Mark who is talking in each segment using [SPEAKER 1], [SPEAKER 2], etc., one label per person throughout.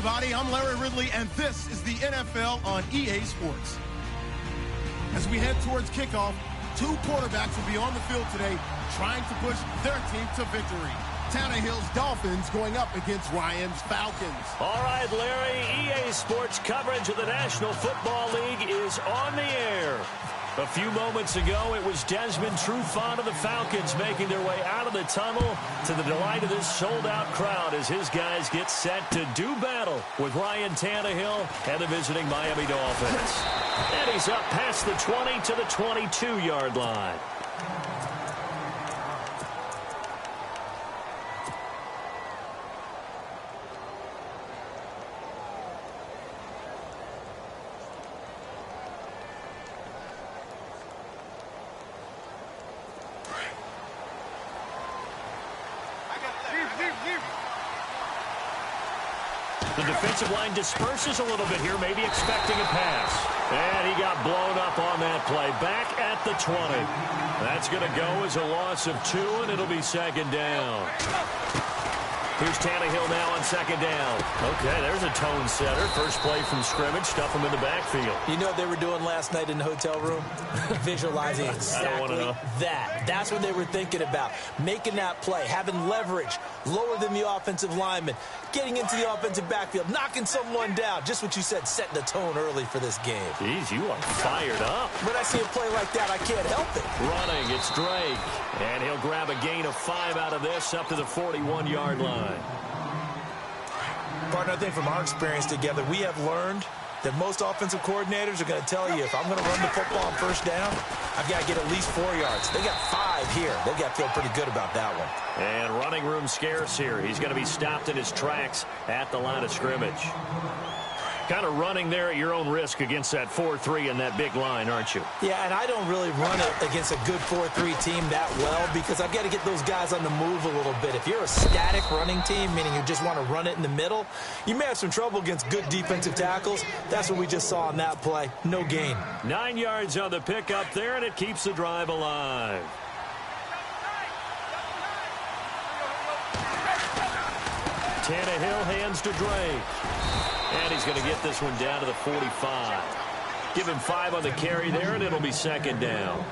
[SPEAKER 1] everybody. I'm Larry Ridley, and this is the NFL on EA Sports. As we head towards kickoff, two quarterbacks will be on the field today trying to push their team to victory. Tannehill's Dolphins going up against Ryan's Falcons.
[SPEAKER 2] All right, Larry, EA Sports coverage of the National Football League is on the air. A few moments ago, it was Desmond Trufant of the Falcons making their way out of the tunnel to the delight of this sold-out crowd as his guys get set to do battle with Ryan Tannehill and the visiting Miami Dolphins. And he's up past the 20 to the 22-yard line. The defensive line disperses a little bit here, maybe expecting a pass. And he got blown up on that play. Back at the 20. That's going to go as a loss of 2, and it'll be second down. Here's Tannehill now on second down. Okay, there's a tone setter. First play from scrimmage. Stuff him in the backfield.
[SPEAKER 3] You know what they were doing last night in the hotel room? Visualizing exactly that. That's what they were thinking about. Making that play, having leverage, lower than the offensive lineman, getting into the offensive backfield, knocking someone down. Just what you said, setting the tone early for this game.
[SPEAKER 2] Jeez, you are fired up.
[SPEAKER 3] When I see a play like that, I can't help it.
[SPEAKER 2] Running, it's Drake. And he'll grab a gain of 5 out of this up to the 41-yard line.
[SPEAKER 3] Partner, I think from our experience together, we have learned that most offensive coordinators are going to tell you, if I'm going to run the football on first down, I've got to get at least 4 yards. They got 5 here. They've got to feel pretty good about that one.
[SPEAKER 2] And running room scarce here. He's going to be stopped in his tracks at the line of scrimmage. Kind of running there at your own risk against that 4-3 and that big line, aren't you?
[SPEAKER 3] Yeah, and I don't really run it against a good 4-3 team that well because I've got to get those guys on the move a little bit. If you're a static running team, meaning you just want to run it in the middle, you may have some trouble against good defensive tackles. That's what we just saw on that play. No gain.
[SPEAKER 2] 9 yards on the pickup there, and it keeps the drive alive. Tannehill hands to Drake. And he's going to get this one down to the 45. Give him 5 on the carry there, and it'll be second down.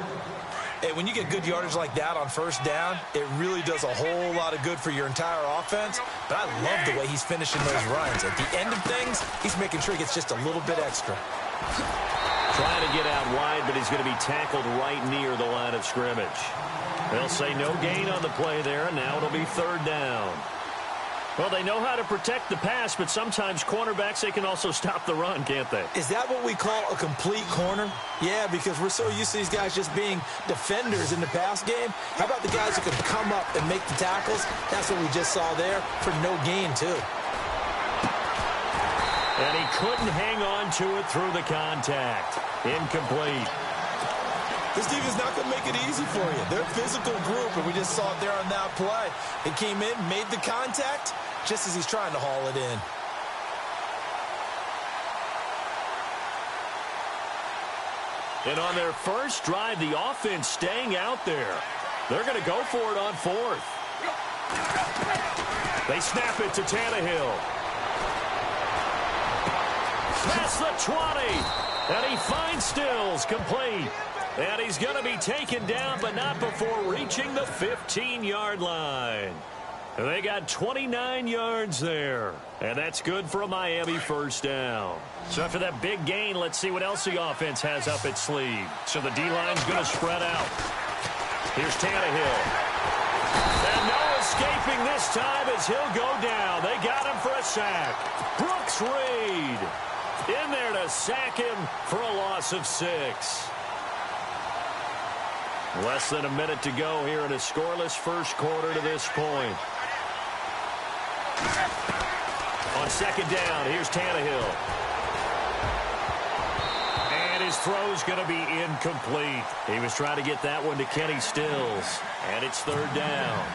[SPEAKER 3] Hey, when you get good yardage like that on first down, it really does a whole lot of good for your entire offense. But I love the way he's finishing those runs. At the end of things, he's making sure he gets just a little bit extra.
[SPEAKER 2] Trying to get out wide, but he's going to be tackled right near the line of scrimmage. They'll say no gain on the play there, and now it'll be third down. Well, they know how to protect the pass, but sometimes cornerbacks, they can also stop the run, can't they?
[SPEAKER 3] Is that what we call a complete corner? Yeah, because we're so used to these guys just being defenders in the pass game. How about the guys who can come up and make the tackles? That's what we just saw there for no gain, too.
[SPEAKER 2] And he couldn't hang on to it through the contact. Incomplete.
[SPEAKER 3] This team is not going to make it easy for you. They're a physical group, and we just saw it there on that play. He came in, made the contact, just as he's trying to haul it in.
[SPEAKER 2] And on their first drive, the offense staying out there. They're going to go for it on 4th. They snap it to Tannehill. Past the 20. And he finds Stills, complete. And he's going to be taken down, but not before reaching the 15-yard line. They got 29 yards there. And that's good for a Miami first down. So after that big gain, let's see what else the offense has up its sleeve. So the D-line's going to spread out. Here's Tannehill. And no escaping this time as he'll go down. They got him for a sack. Brooks Reed in there to sack him for a loss of 6. Less than a minute to go here in a scoreless first quarter to this point. On second down, here's Tannehill. And his throw's going to be incomplete. He was trying to get that one to Kenny Stills. And it's third down.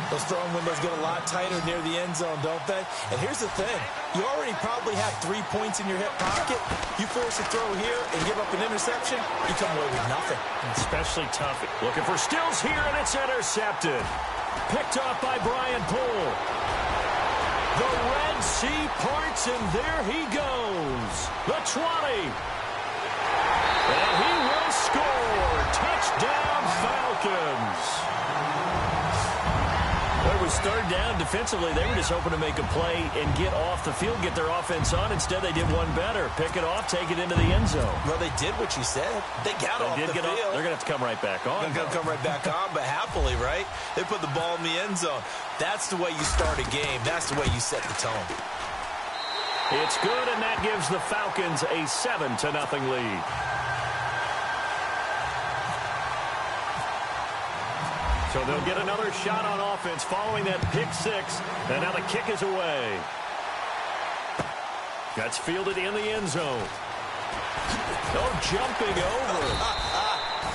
[SPEAKER 3] Those throwing windows get a lot tighter near the end zone, don't they? And here's the thing. You already probably have 3 points in your hip pocket. You force a throw here and give up an interception, you come away with nothing.
[SPEAKER 2] Especially tough. Looking for Stills here, and it's intercepted. Picked off by Brian Poole. The Red Sea parts, and there he goes. The 20. And he will score. Touchdown, Falcons. It was third down. Defensively, they were just hoping to make a play and get off the field, get their offense on. Instead, they did one better. Pick it off, take it into the end zone.
[SPEAKER 3] Well, they did what you said. They got off the field.
[SPEAKER 2] They're going to have to come right back on.
[SPEAKER 3] They're going to come right back on, but happily, right? They put the ball in the end zone. That's the way you start a game. That's the way you set the tone.
[SPEAKER 2] It's good, and that gives the Falcons a 7-0 lead. So they'll get another shot on offense following that pick six. And now the kick is away. That's fielded in the end zone. Oh, jumping over.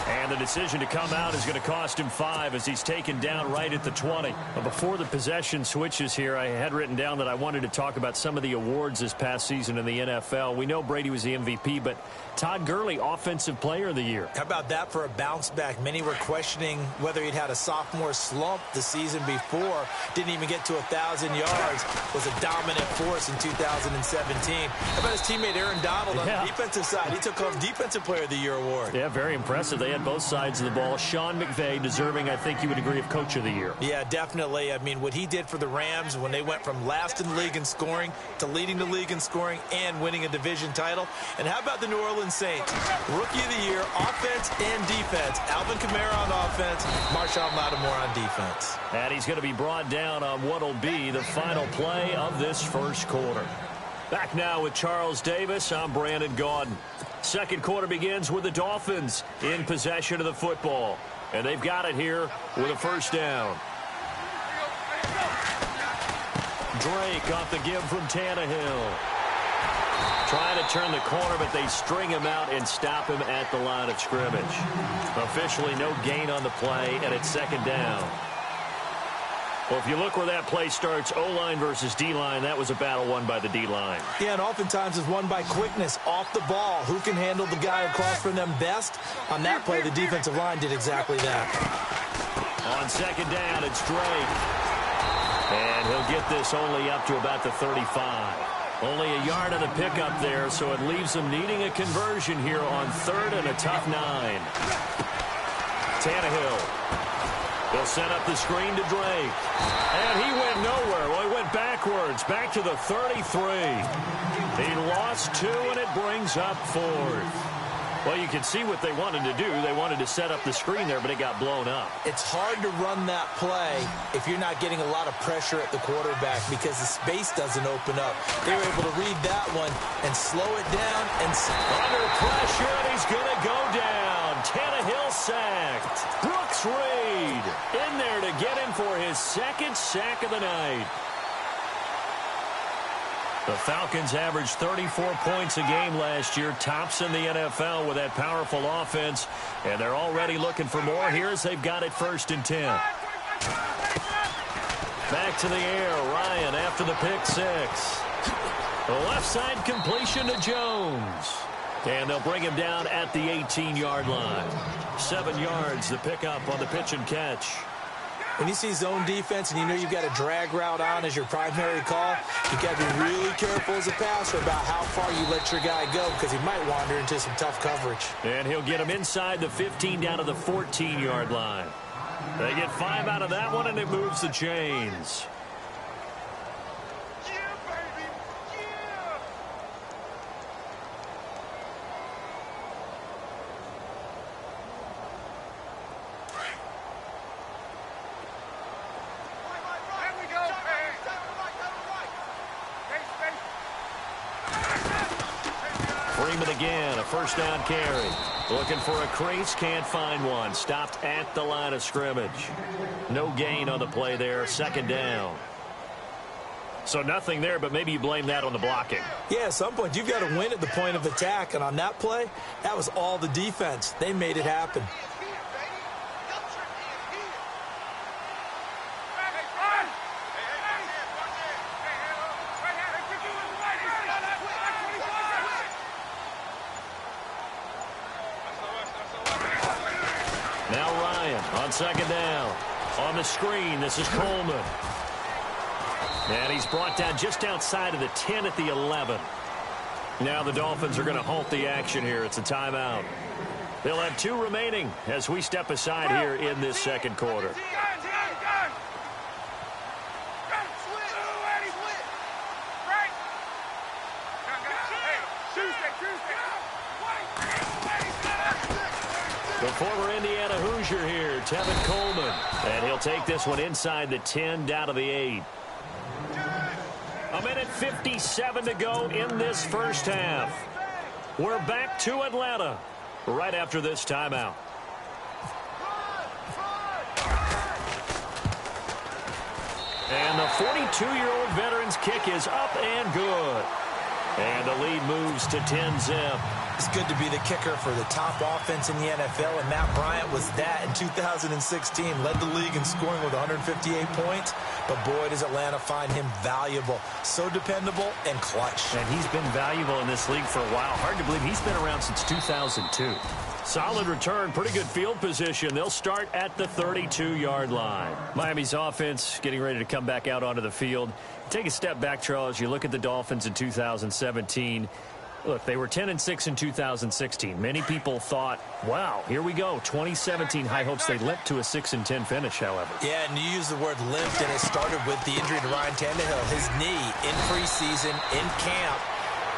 [SPEAKER 2] And the decision to come out is going to cost him 5 as he's taken down right at the 20. But before the possession switches here, I had written down that I wanted to talk about some of the awards this past season in the NFL. We know Brady was the MVP, but Todd Gurley, Offensive Player of the Year.
[SPEAKER 3] How about that for a bounce back? Many were questioning whether he'd had a sophomore slump the season before. Didn't even get to 1,000 yards. Was a dominant force in 2017. How about his teammate Aaron Donald on the defensive side? He took home Defensive Player of the Year award.
[SPEAKER 2] Yeah, very impressive. They had both sides of the ball. Sean McVay deserving, I think you would agree, of Coach of the Year.
[SPEAKER 3] Yeah, definitely. I mean, what he did for the Rams when they went from last in the league in scoring to leading the league in scoring and winning a division title. And how about the New Orleans Saints? Rookie of the Year, offense and defense. Alvin Kamara on offense, Marshawn Lattimore on defense.
[SPEAKER 2] And he's going to be brought down on what will be the final play of this first quarter. Back now with Charles Davis. I'm Brandon Gaudin. Second quarter begins with the Dolphins in possession of the football. And they've got it here with a first down. Drake off the give from Tannehill. Trying to turn the corner, but they string him out and stop him at the line of scrimmage. Officially no gain on the play, and it's second down. Well, if you look where that play starts, O-line versus D-line, that was a battle won by the D-line.
[SPEAKER 3] Yeah, and oftentimes it's won by quickness off the ball. Who can handle the guy across from them best? On that play, the defensive line did exactly that.
[SPEAKER 2] On second down, it's Drake. And he'll get this only up to about the 35. Only a yard on the pickup there, so it leaves them needing a conversion here on third and a tough 9. Tannehill. They'll set up the screen to Drake. And he went nowhere. Well, he went backwards, back to the 33. He lost 2, and it brings up 4th. Well, you can see what they wanted to do. They wanted to set up the screen there, but it got blown up.
[SPEAKER 3] It's hard to run that play if you're not getting a lot of pressure at the quarterback because the space doesn't open up. They were able to read that one and slow it down. And
[SPEAKER 2] under pressure, and he's going to go down. Tannehill sacked. Brooks Reed in there to get him for his second sack of the night. The Falcons averaged 34 points a game last year, tops in the NFL with that powerful offense, and they're already looking for more here as they've got it first and 10. Back to the air, Ryan after the pick six. The left side completion to Jones. And they'll bring him down at the 18-yard line. 7 yards, the pickup on the pitch and catch.
[SPEAKER 3] When you see zone defense and you know you've got a drag route on as your primary call, you've got to be really careful as a passer about how far you let your guy go because he might wander into some tough coverage.
[SPEAKER 2] And he'll get him inside the 15 down to the 14-yard line. They get 5 out of that one, and it moves the chains. Again, a first down carry. Looking for a crease, can't find one. Stopped at the line of scrimmage. No gain on the play there, second down. So nothing there, but maybe you blame that on the blocking.
[SPEAKER 3] Yeah, at some point you've got to win at the point of attack, and on that play, that was all the defense. They made it happen. Second down. On the screen, this is Coleman.
[SPEAKER 2] And he's brought down just outside of the 10 at the 11. Now the Dolphins are going to halt the action here. It's a timeout. They'll have 2 remaining as we step aside here in this second quarter. The former Indiana Hoosier here, Tevin Coleman. And he'll take this one inside the 10 down to the 8. A minute 57 to go in this first half. We're back to Atlanta right after this timeout. And the 42-year-old veteran's kick is up and good. And the lead moves to 10-zip.
[SPEAKER 3] It's good to be the kicker for the top offense in the NFL, and Matt Bryant was that in 2016. Led the league in scoring with 158 points, but boy, does Atlanta find him valuable. So dependable and clutch.
[SPEAKER 2] And he's been valuable in this league for a while. Hard to believe he's been around since 2002. Solid return, pretty good field position. They'll start at the 32-yard line. Miami's offense getting ready to come back out onto the field. Take a step back, Charles. You look at the Dolphins in 2017. Look, they were 10-6 in 2016. Many people thought, wow, here we go. 2017 high hopes. They limped to a 6-10 finish, however.
[SPEAKER 3] Yeah, and you use the word limped, and it started with the injury to Ryan Tannehill. His knee in preseason, in camp,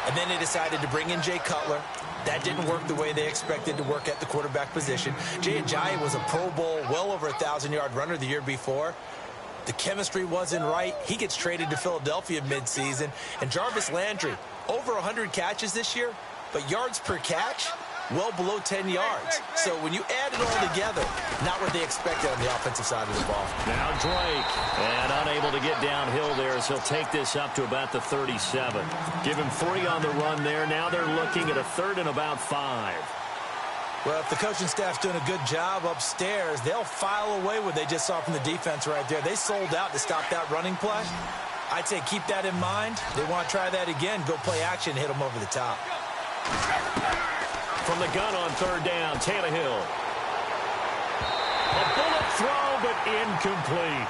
[SPEAKER 3] and then they decided to bring in Jay Cutler. That didn't work the way they expected to work at the quarterback position. Jay Ajayi was a Pro Bowl, well over 1,000-yard runner the year before. The chemistry wasn't right. He gets traded to Philadelphia midseason. And Jarvis Landry, over 100 catches this year, but yards per catch, well below 10 yards. So when you add it all together, not what they expected on the offensive side of the ball.
[SPEAKER 2] Now Drake, and unable to get downhill there as he'll take this up to about the 37. Give him 40 on the run there. Now they're looking at a 3rd and about 5.
[SPEAKER 3] Well, if the coaching staff's doing a good job upstairs, they'll file away what they just saw from the defense right there. They sold out to stop that running play. I'd say keep that in mind. They want to try that again. Go play action, hit them over the top.
[SPEAKER 2] From the gun on 3rd down, Tannehill. A bullet throw, but incomplete.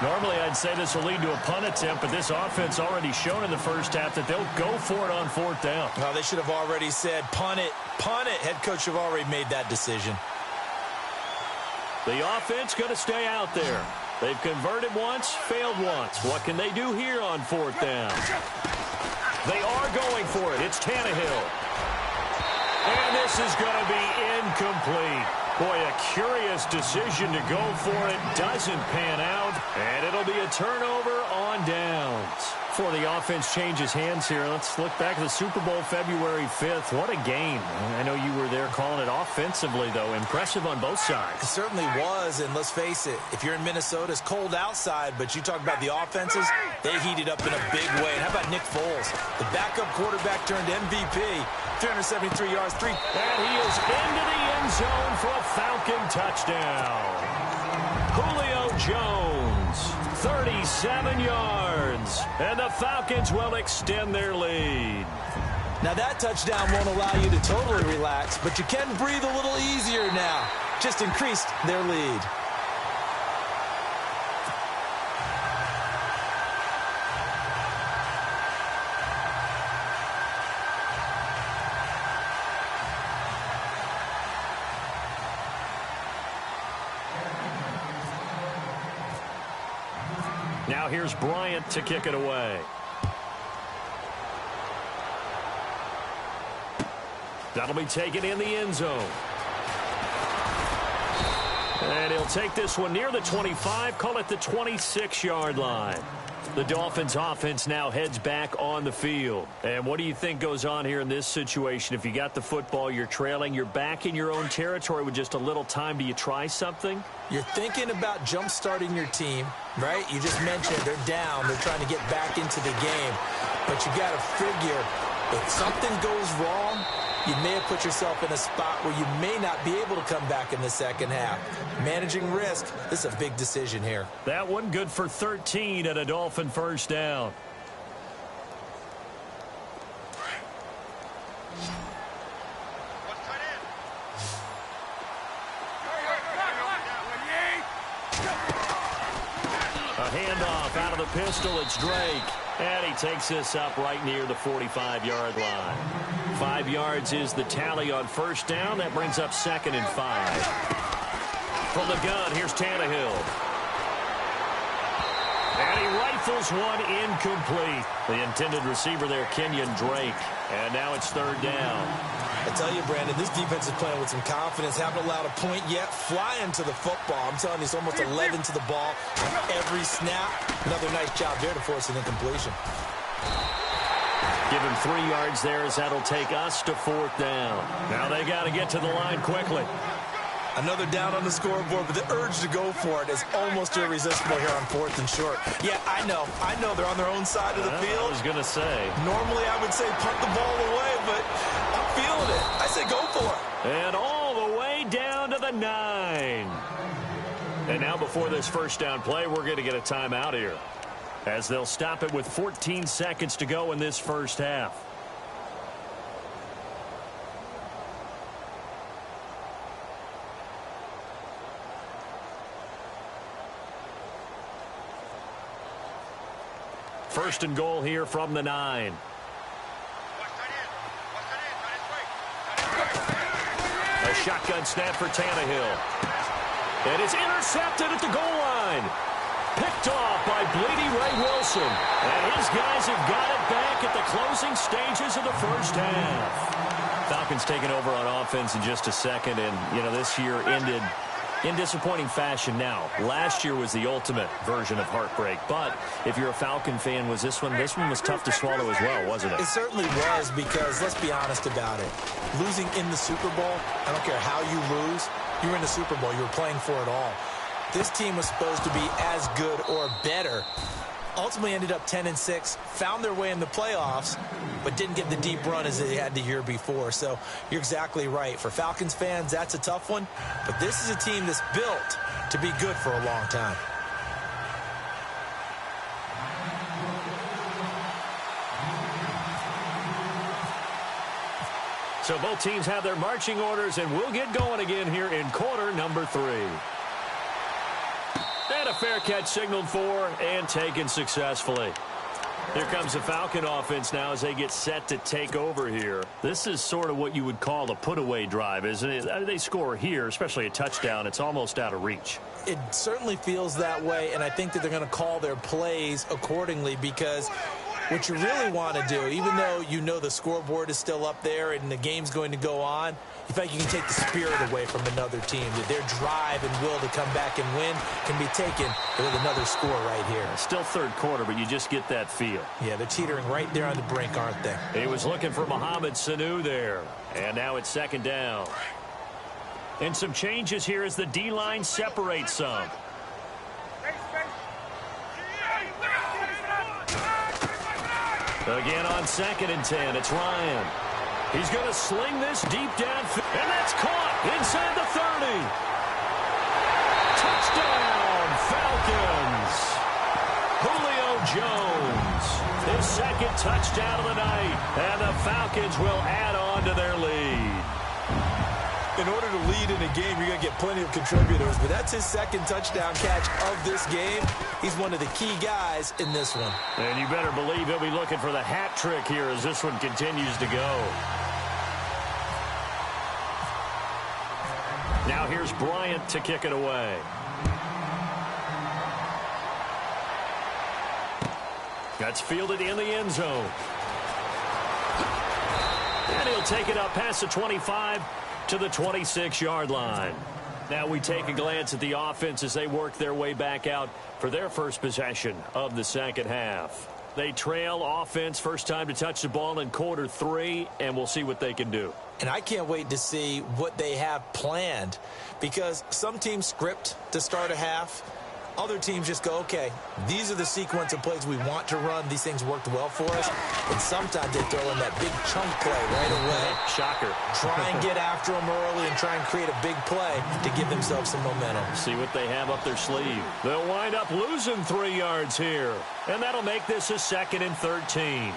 [SPEAKER 2] Normally, I'd say this will lead to a punt attempt, but this offense already shown in the first half that they'll go for it on 4th down.
[SPEAKER 3] Well, they should have already said, punt it, punt it. Head coach have already made that decision.
[SPEAKER 2] The offense going to stay out there. They've converted once, failed once. What can they do here on 4th down? They are going for it. It's Tannehill. And this is going to be incomplete. Boy, a curious decision to go for it. Doesn't pan out. And it'll be a turnover on downs. Before the offense changes hands here, let's look back at the Super Bowl February 5th. What a game. I know you were there calling it offensively, though. Impressive on both sides.
[SPEAKER 3] It certainly was, and let's face it, if you're in Minnesota, it's cold outside, but you talk about the offenses, they heated up in a big way. And how about Nick Foles? The backup quarterback turned MVP, 373 yards, and
[SPEAKER 2] he is into the end zone for a Falcon touchdown. Julio Jones, 37 yards, and the Falcons will extend their lead.
[SPEAKER 3] Now that touchdown won't allow you to totally relax, but you can breathe a little easier now. Just increased their lead.
[SPEAKER 2] Now here's Bryant to kick it away. That'll be taken in the end zone. And he'll take this one near the 25, call it the 26-yard line. The Dolphins offense now heads back on the field. And what do you think goes on here in this situation? If you got the football, you're trailing, you're back in your own territory with just a little time. Do you try something?
[SPEAKER 3] You're thinking about jump-starting your team, right? You just mentioned they're down. They're trying to get back into the game. But you got to figure if something goes wrong, you may have put yourself in a spot where you may not be able to come back in the second half. Managing risk, this is a big decision here.
[SPEAKER 2] That one good for 13 at a Dolphin first down. handoff out of the pistol. It's Drake. And he takes this up right near the 45-yard line. 5 yards is the tally on first down. That brings up 2nd and 5. From the gun, here's Tannehill. And he rifles one incomplete. The intended receiver there, Kenyon Drake. And now it's 3rd down.
[SPEAKER 3] I tell you, Brandon, this defense is playing with some confidence. Haven't allowed a point yet. Flying to the football. I'm telling you, it's almost 11 to the ball every snap. Another nice job there to force an incompletion.
[SPEAKER 2] Give him 3 yards there as that'll take us to 4th down. Now they got to get to the line quickly.
[SPEAKER 3] Another down on the scoreboard, but the urge to go for it is almost irresistible here on 4th and short. Yeah, I know they're on their own side of the field.
[SPEAKER 2] I was going to say.
[SPEAKER 3] Normally I would say punt the ball away, but I'm feeling it. I say go for it.
[SPEAKER 2] And all the way down to the 9. And now before this first down play, we're going to get a timeout here, as they'll stop it with 14 seconds to go in this first half. First and goal here from the 9. A shotgun snap for Tannehill. And it's intercepted at the goal line. Picked off by Bleedy Ray Wilson. And his guys have got it back at the closing stages of the first half. Falcons taking over on offense in just a second. And, you know, this year ended in disappointing fashion. Now, last year was the ultimate version of heartbreak. But if you're a Falcon fan, was this one was tough to swallow as well, wasn't it?
[SPEAKER 3] It certainly was, because let's be honest about it. Losing in the Super Bowl, I don't care how you lose, you were in the Super Bowl. You were playing for it all. This team was supposed to be as good or better. Ultimately ended up 10-6, found their way in the playoffs, but didn't get the deep run as they had the year before. So you're exactly right. For Falcons fans, that's a tough one. But this is a team that's built to be good for a long time.
[SPEAKER 2] So both teams have their marching orders, and we'll get going again here in quarter number 3. And a fair catch signaled for and taken successfully. Here comes the Falcon offense now as they get set to take over here. This is sort of what you would call a put-away drive, isn't it? They score here, especially a touchdown. It's almost out of reach.
[SPEAKER 3] It certainly feels that way, and I think that they're going to call their plays accordingly, because what you really want to do, even though you know the scoreboard is still up there and the game's going to go on, you think you can take the spirit away from another team, that their drive and will to come back and win can be taken with another score right here.
[SPEAKER 2] Still third quarter, but you just get that feel.
[SPEAKER 3] Yeah, they're teetering right there on the brink, aren't they?
[SPEAKER 2] He was looking for Mohamed Sanu there, and now it's 2nd down. And some changes here as the D-line separates some. Again on 2nd and 10, it's Ryan. He's going to sling this deep downfield, and that's caught inside the 30. Touchdown, Falcons. Julio Jones, his 2nd touchdown of the night, and the Falcons will add on to their lead.
[SPEAKER 3] In order to lead in a game, you're going to get plenty of contributors, but that's his 2nd touchdown catch of this game. He's one of the key guys in this one.
[SPEAKER 2] And you better believe he'll be looking for the hat trick here as this one continues to go. Now here's Bryant to kick it away. That's fielded in the end zone. And he'll take it up past the 25 to the 26-yard line. Now we take a glance at the offense as they work their way back out for their first possession of the second half. They trail offense, first time to touch the ball in quarter 3, and we'll see what they can do.
[SPEAKER 3] And I can't wait to see what they have planned, because some teams script to start a half. Other teams just go, okay, these are the sequence of plays we want to run. These things worked well for us. And sometimes they throw in that big chunk play right away.
[SPEAKER 2] Shocker.
[SPEAKER 3] Try and get after them early and try and create a big play to give themselves some momentum.
[SPEAKER 2] See what they have up their sleeve. They'll wind up losing 3 yards here. And that'll make this a 2nd and 13.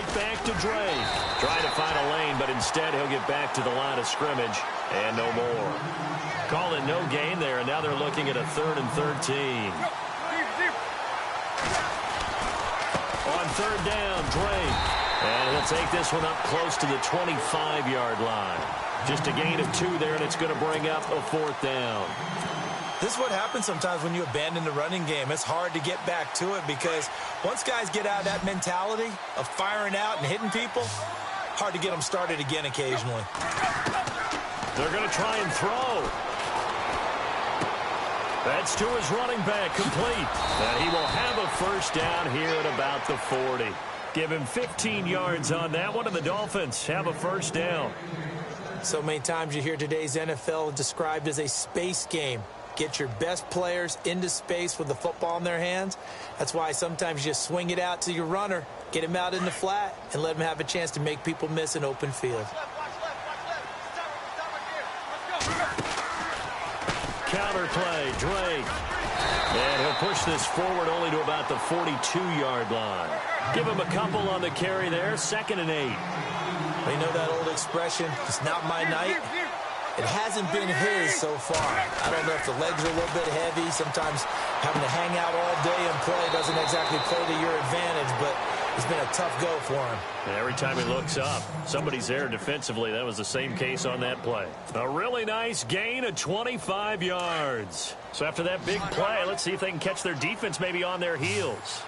[SPEAKER 2] right back to Drake. Trying to find a lane, but instead he'll get back to the line of scrimmage and no more. Calling no gain there, and now they're looking at a 3rd and 13. On 3rd down, Drake. And he'll take this one up close to the 25-yard line. Just a gain of 2 there, and it's going to bring up a 4th down.
[SPEAKER 3] This is what happens sometimes when you abandon the running game. It's hard to get back to it because once guys get out of that mentality of firing out and hitting people, hard to get them started again occasionally.
[SPEAKER 2] They're going to try and throw. That's to his running back, complete. And he will have a 1st down here at about the 40. Give him 15 yards on that one, and the Dolphins have a 1st down.
[SPEAKER 3] So many times you hear today's NFL described as a space game. Get your best players into space with the football in their hands. That's why sometimes you just swing it out to your runner, get him out in the flat, and let him have a chance to make people miss an open field.
[SPEAKER 2] Counter play, Drake. And he'll push this forward only to about the 42-yard line. Give him a couple on the carry there, 2nd and 8.
[SPEAKER 3] You know that old expression, it's not my night? It hasn't been his so far. I don't know if the legs are a little bit heavy. Sometimes having to hang out all day and play doesn't exactly play to your advantage, but it's been a tough go for him.
[SPEAKER 2] And every time he looks up, somebody's there defensively. That was the same case on that play. A really nice gain of 25 yards. So after that big play, let's see if they can catch their defense maybe on their heels.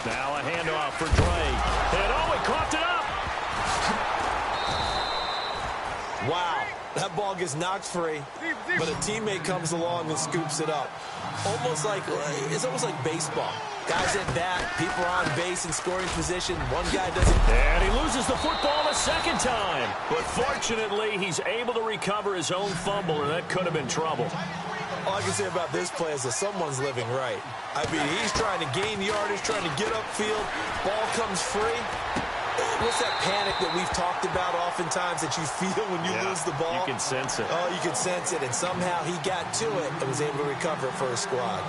[SPEAKER 2] Now a handoff for Drake. And he coughed it up.
[SPEAKER 3] Wow, that ball gets knocked free, but a teammate comes along and scoops it up. It's almost like baseball. Guys at bat, people are on base in scoring position. One guy doesn't.
[SPEAKER 2] And he loses the football a 2nd time. But fortunately, he's able to recover his own fumble, and that could have been trouble.
[SPEAKER 3] All I can say about this play is that someone's living right. I mean, he's trying to gain yardage, trying to get upfield. Ball comes free. What's that panic that we've talked about oftentimes that you feel when you lose the ball?
[SPEAKER 2] You can sense it.
[SPEAKER 3] Oh, you can sense it, and somehow he got to it and was able to recover it for his squad.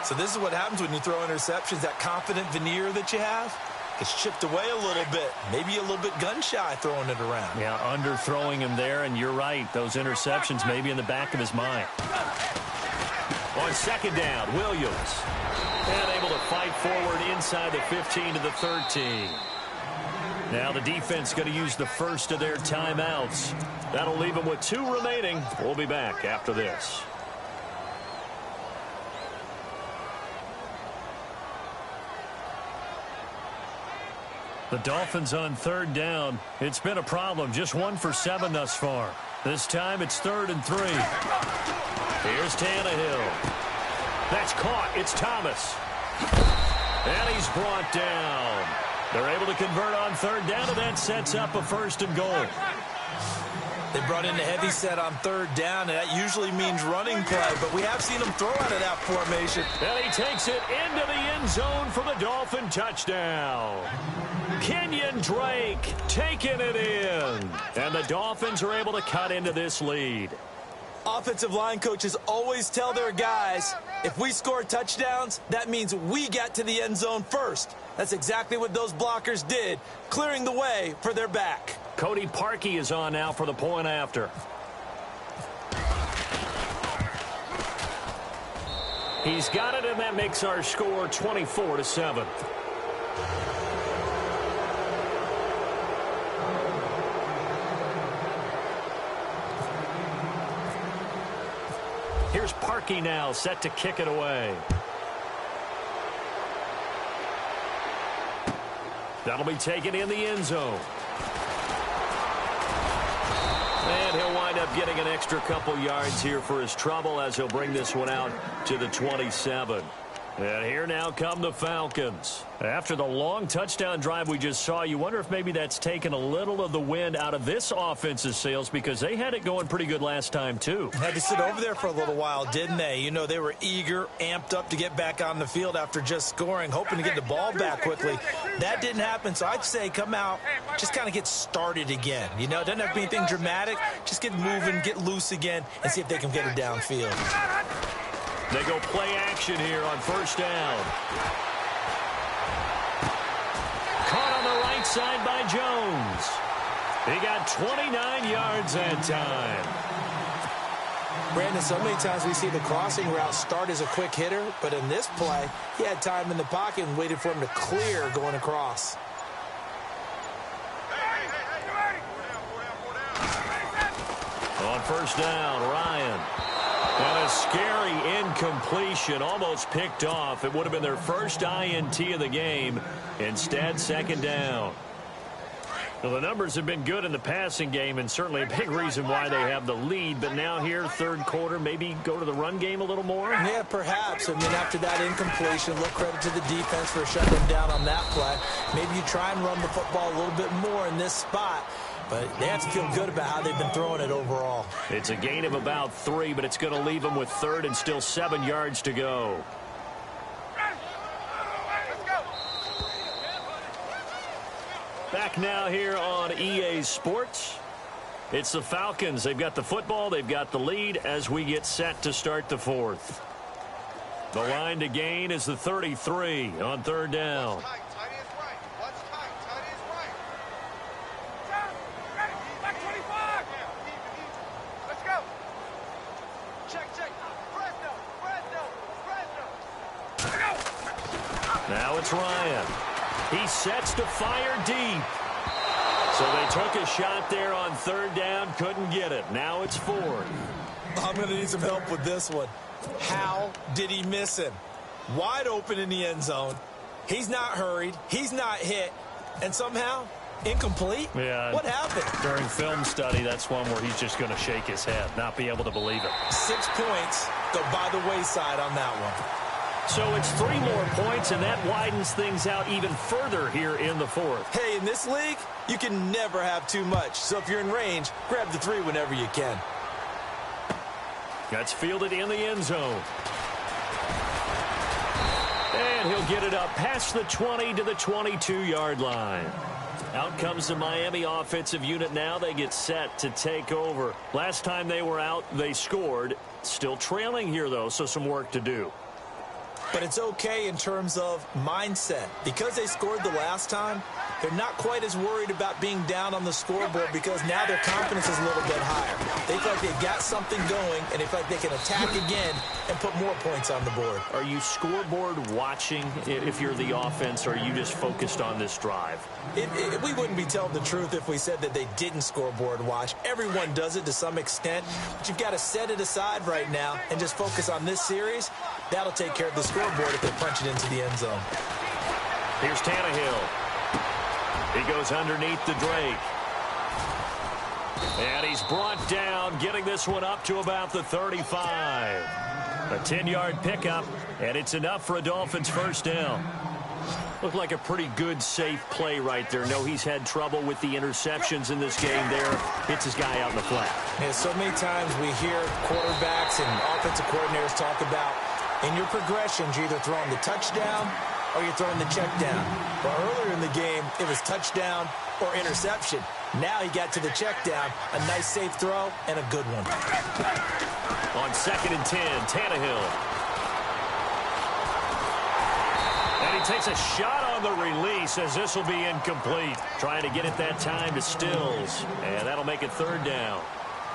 [SPEAKER 3] So this is what happens when you throw interceptions. That confident veneer that you have gets chipped away a little bit. Maybe a little bit gun-shy throwing it around.
[SPEAKER 2] Yeah, underthrowing him there, and you're right. Those interceptions may be in the back of his mind. On 2nd down, Williams. And able to fight forward inside the 15 to the 13. Now the defense going to use the first of their timeouts. That'll leave them with 2 remaining. We'll be back after this. The Dolphins on 3rd down. It's been a problem. Just 1 for 7 thus far. This time it's 3rd and 3. Here's Tannehill. That's caught. It's Thomas. And he's brought down. They're able to convert on 3rd down, and that sets up a 1st and goal.
[SPEAKER 3] They brought in the heavy set on 3rd down, and that usually means running play, but we have seen them throw out of that formation.
[SPEAKER 2] And he takes it into the end zone for the Dolphin touchdown. Kenyon Drake taking it in. And the Dolphins are able to cut into this lead.
[SPEAKER 3] Offensive line coaches always tell their guys, if we score touchdowns, that means we got to the end zone first. That's exactly what those blockers did, clearing the way for their back.
[SPEAKER 2] Cody Parkey is on now for the point after. He's got it, and that makes our score 24-7. Here's Parkey now, set to kick it away. That'll be taken in the end zone. And he'll wind up getting an extra couple yards here for his trouble as he'll bring this one out to the 27. And here now come the Falcons. After the long touchdown drive we just saw, you wonder if maybe that's taken a little of the wind out of this offense's sails because they had it going pretty good last time, too.
[SPEAKER 3] Had to sit over there for a little while, didn't they? You know, they were eager, amped up to get back on the field after just scoring, hoping to get the ball back quickly. That didn't happen, so I'd say come out, just kind of get started again. You know, it doesn't have to be anything dramatic. Just get moving, get loose again, and see if they can get it downfield.
[SPEAKER 2] They go play action here on first down. Caught on the right side by Jones. He got 29 yards that time.
[SPEAKER 3] Brandon, so many times we see the crossing route start as a quick hitter, but in this play, he had time in the pocket and waited for him to clear going across.
[SPEAKER 2] On first down, Ryan. And a scary incompletion, almost picked off. It would have been their first INT of the game. Instead, second down. Well, the numbers have been good in the passing game, and certainly a big reason why they have the lead. But now here, third quarter, maybe go to the run game a little more?
[SPEAKER 3] Yeah, perhaps. I mean, after that incompletion, look credit to the defense for shutting them down on that play. Maybe you try and run the football a little bit more in this spot. But they have to feel good about how they've been throwing it overall.
[SPEAKER 2] It's a gain of about 3, but it's going to leave them with third and still 7 yards to go. Back now here on EA Sports. It's the Falcons. They've got the football. They've got the lead as we get set to start the fourth. The line to gain is the 33 on third down. Now it's Ryan. He sets to fire deep. So they took a shot there on third down, couldn't get it. Now it's fourth.
[SPEAKER 3] I'm going to need some help with this one. How did he miss him? Wide open in the end zone. He's not hurried. He's not hit. And somehow, incomplete?
[SPEAKER 2] Yeah.
[SPEAKER 3] What happened?
[SPEAKER 2] During film study, that's one where he's just going to shake his head, not be able to believe it.
[SPEAKER 3] 6 points go by the wayside on that one.
[SPEAKER 2] So it's 3 more points, and that widens things out even further here in the fourth.
[SPEAKER 3] Hey, in this league, you can never have too much. So if you're in range, grab the 3 whenever you can.
[SPEAKER 2] That's fielded in the end zone. And he'll get it up past the 20 to the 22-yard line. Out comes the Miami offensive unit now. They get set to take over. Last time they were out, they scored. Still trailing here, though, so some work to do.
[SPEAKER 3] But it's okay in terms of mindset. Because they scored the last time, they're not quite as worried about being down on the scoreboard because now their confidence is a little bit higher. They feel like they've got something going, and they feel like they can attack again and put more points on the board.
[SPEAKER 2] Are you scoreboard watching if you're the offense, or are you just focused on this drive?
[SPEAKER 3] We wouldn't be telling the truth if we said that they didn't scoreboard watch. Everyone does it to some extent, but you've got to set it aside right now and just focus on this series. That'll take care of the scoreboard if they punch it into the end zone.
[SPEAKER 2] Here's Tannehill. He goes underneath the Drake. And he's brought down, getting this one up to about the 35. A 10-yard pickup, and it's enough for a Dolphins first down. Looked like a pretty good, safe play right there. No, he's had trouble with the interceptions in this game there. Hits his guy out in the flat.
[SPEAKER 3] Yeah, so many times we hear quarterbacks and offensive coordinators talk about in your progressions, you're either throwing the touchdown or you're throwing the check down. Well, earlier in the game, it was touchdown or interception. Now he got to the check down, a nice safe throw, and a good one.
[SPEAKER 2] On 2nd and 10, Tannehill. And he takes a shot on the release as this will be incomplete. Trying to get it that time to Stills, and that'll make it third down.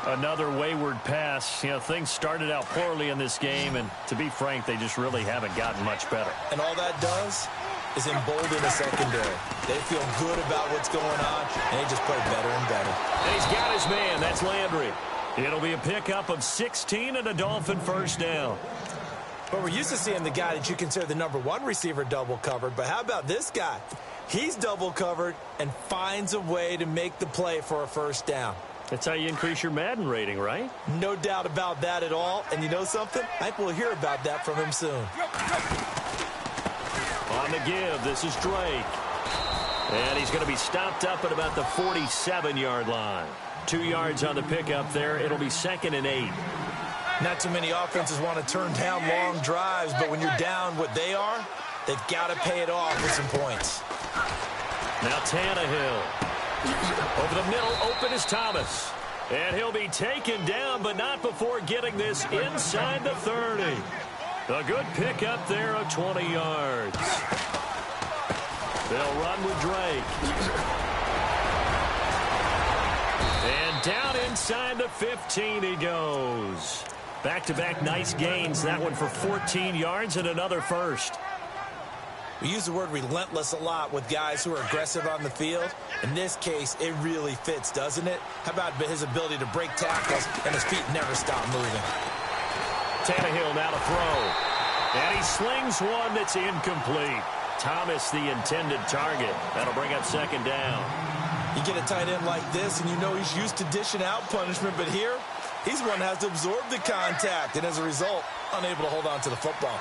[SPEAKER 2] Another wayward pass. You know, things started out poorly in this game, and to be frank, they just really haven't gotten much better.
[SPEAKER 3] And all that does is embolden the secondary. They feel good about what's going on, and they just play better and better.
[SPEAKER 2] And he's got his man. That's Landry. It'll be a pickup of 16 and a Dolphin first down.
[SPEAKER 3] But we're used to seeing the guy that you consider the #1 receiver double covered. But how about this guy? He's double covered and finds a way to make the play for a first down.
[SPEAKER 2] That's how you increase your Madden rating, right?
[SPEAKER 3] No doubt about that at all. And you know something? I think we'll hear about that from him soon.
[SPEAKER 2] On the give, this is Drake. And he's going to be stopped up at about the 47-yard line. 2 yards on the pickup there. It'll be 2nd and 8.
[SPEAKER 3] Not too many offenses want to turn down long drives, but when you're down what they are, they've got to pay it off with some points.
[SPEAKER 2] Now Tannehill. Over the middle, open is Thomas. And he'll be taken down, but not before getting this inside the 30. A good pick up there of 20 yards. They'll run with Drake. And down inside the 15 he goes. Back-to-back nice gains. That one for 14 yards and another first.
[SPEAKER 3] We use the word relentless a lot with guys who are aggressive on the field. In this case, it really fits, doesn't it? How about his ability to break tackles and his feet never stop moving?
[SPEAKER 2] Tannehill now to throw. And he slings one that's incomplete. Thomas the intended target. That'll bring up second down.
[SPEAKER 3] You get a tight end like this, and you know he's used to dishing out punishment, but here, he's one that has to absorb the contact, and as a result, unable to hold on to the football.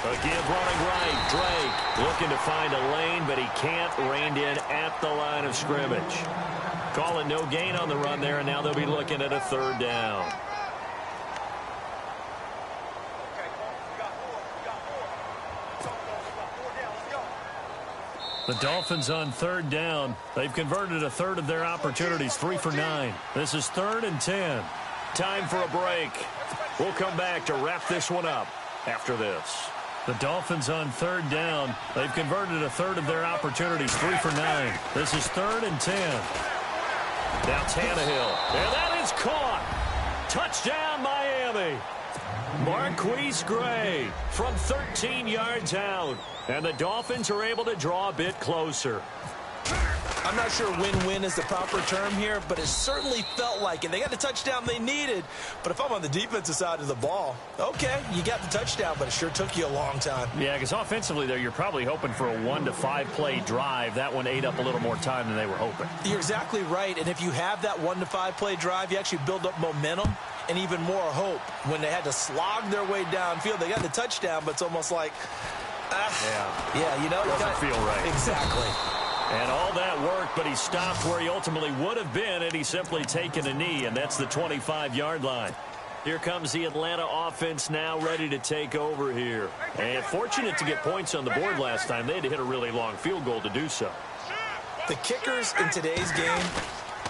[SPEAKER 2] Again, running right, Drake looking to find a lane, but he can't. Reined in at the line of scrimmage. Calling no gain on the run there, and now they'll be looking at a third down. The Dolphins on third down. They've converted a third of their opportunities, 3 for 9. This is 3rd and 10. Time for a break. We'll come back to wrap this one up after this. The Dolphins on third down. They've converted a third of their opportunities, 3 for 9. This is 3rd and 10. Now Tannehill. And that is caught. Touchdown, Miami. Marquise Gray from 13 yards out. And the Dolphins are able to draw a bit closer.
[SPEAKER 3] I'm not sure win-win is the proper term here, but it certainly felt like it. They got the touchdown they needed, but if I'm on the defensive side of the ball, okay, you got the touchdown, but it sure took you a long time.
[SPEAKER 2] Yeah, because offensively there, you're probably hoping for a 1 to 5 play drive. That one ate up a little more time than they were hoping.
[SPEAKER 3] You're exactly right, and if you have that 1 to 5 play drive, you actually build up momentum and even more hope. When they had to slog their way downfield, they got the touchdown, but it's almost like, yeah, you know,
[SPEAKER 2] doesn't feel right.
[SPEAKER 3] Exactly.
[SPEAKER 2] And all that work, but he stopped where he ultimately would have been, and he's simply taken a knee, and that's the 25-yard line. Here comes the Atlanta offense now ready to take over here. And fortunate to get points on the board last time. They had to hit a really long field goal to do so.
[SPEAKER 3] The kickers in today's game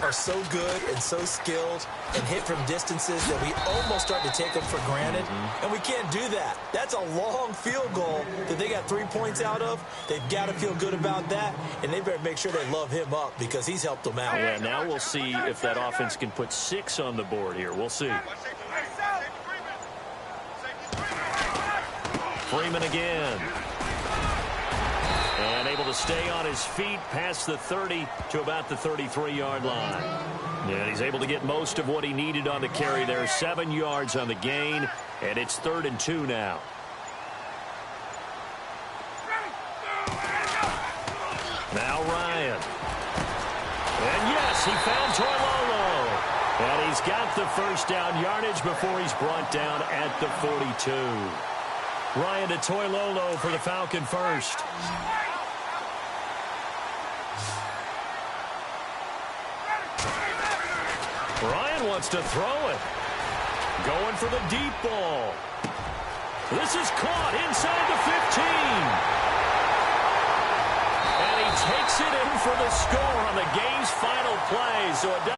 [SPEAKER 3] are so good and so skilled and hit from distances that we almost start to take them for granted. And we can't do that. That's a long field goal that they got 3 points out of. They've got to feel good about that, and they better make sure they love him up because he's helped them out.
[SPEAKER 2] Yeah, now we'll see if that offense can put 6 on the board here. We'll see. Freeman again. And able to stay on his feet past the 30 to about the 33-yard line. And he's able to get most of what he needed on the carry there. 7 yards on the gain, and it's 3rd and 2 now. Now Ryan. And yes, he found Toilolo. And he's got the first down yardage before he's brought down at the 42. Ryan to Toilolo for the Falcon first. Ryan wants to throw it. Going for the deep ball. This is caught inside the 15. And he takes it in for the score on the game's final play. So it